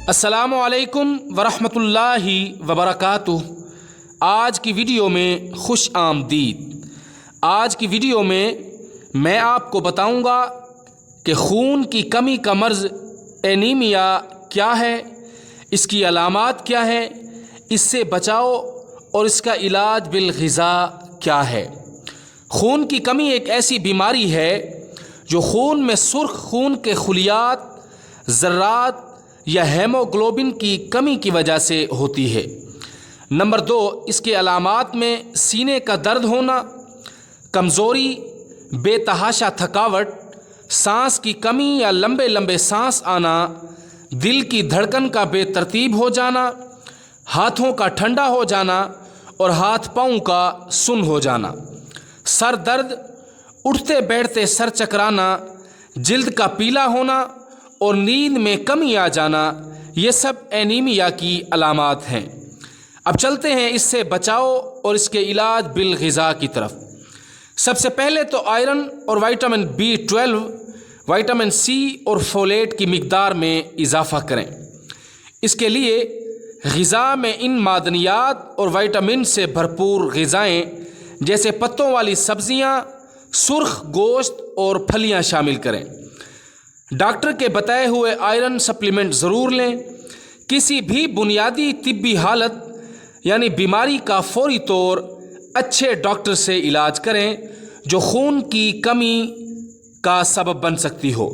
السلام علیکم ورحمۃ اللہ وبرکاتہ۔ آج کی ویڈیو میں خوش آمدید۔ آج کی ویڈیو میں آپ کو بتاؤں گا کہ خون کی کمی کا مرض اینیمیا کیا ہے، اس کی علامات کیا ہے، اس سے بچاؤ اور اس کا علاج بالغذاء کیا ہے۔ خون کی کمی ایک ایسی بیماری ہے جو خون میں سرخ خون کے خلیات، ذرات یا ہیموگلوبن کی کمی کی وجہ سے ہوتی ہے۔ نمبر 2، اس کے علامات میں سینے کا درد ہونا، کمزوری، بے تحاشا تھکاوٹ، سانس کی کمی یا لمبے سانس آنا، دل کی دھڑکن کا بے ترتیب ہو جانا، ہاتھوں کا ٹھنڈا ہو جانا اور ہاتھ پاؤں کا سن ہو جانا، سر درد، اٹھتے بیٹھتے سر چکرانا، جلد کا پیلا ہونا اور نیند میں کمی آ جانا، یہ سب اینیمیا کی علامات ہیں۔ اب چلتے ہیں اس سے بچاؤ اور اس کے علاج بالغذاء کی طرف۔ سب سے پہلے تو آئرن اور وٹامن B12، وٹامن C اور فولیٹ کی مقدار میں اضافہ کریں۔ اس کے لیے غذا میں ان معدنیات اور وٹامن سے بھرپور غذائیں جیسے پتوں والی سبزیاں، سرخ گوشت اور پھلیاں شامل کریں۔ ڈاکٹر کے بتائے ہوئے آئرن سپلیمنٹ ضرور لیں۔ کسی بھی بنیادی طبی حالت یعنی بیماری کا فوری طور اچھے ڈاکٹر سے علاج کریں جو خون کی کمی کا سبب بن سکتی ہو۔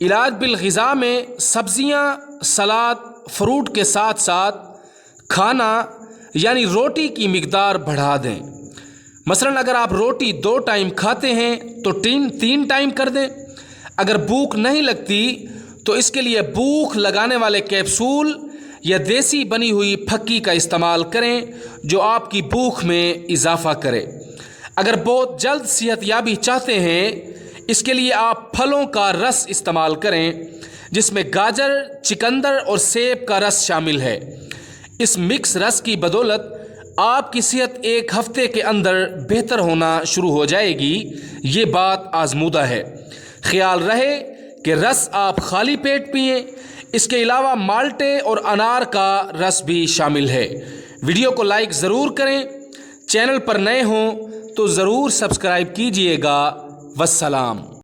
علاج بالغذاء میں سبزیاں، سلاد، فروٹ کے ساتھ ساتھ کھانا یعنی روٹی کی مقدار بڑھا دیں۔ مثلاً اگر آپ روٹی 2 ٹائم کھاتے ہیں تو 3 ٹائم کر دیں۔ اگر بھوک نہیں لگتی تو اس کے لیے بھوک لگانے والے کیپسول یا دیسی بنی ہوئی پھکی کا استعمال کریں جو آپ کی بھوک میں اضافہ کرے۔ اگر بہت جلد صحت یابی چاہتے ہیں اس کے لیے آپ پھلوں کا رس استعمال کریں جس میں گاجر، چقندر اور سیب کا رس شامل ہے۔ اس مکس رس کی بدولت آپ کی صحت 1 ہفتے کے اندر بہتر ہونا شروع ہو جائے گی، یہ بات آزمودہ ہے۔ خیال رہے کہ رس آپ خالی پیٹ پئیں۔ اس کے علاوہ مالٹے اور انار کا رس بھی شامل ہے۔ ویڈیو کو لائک ضرور کریں، چینل پر نئے ہوں تو ضرور سبسکرائب کیجئے گا۔ والسلام۔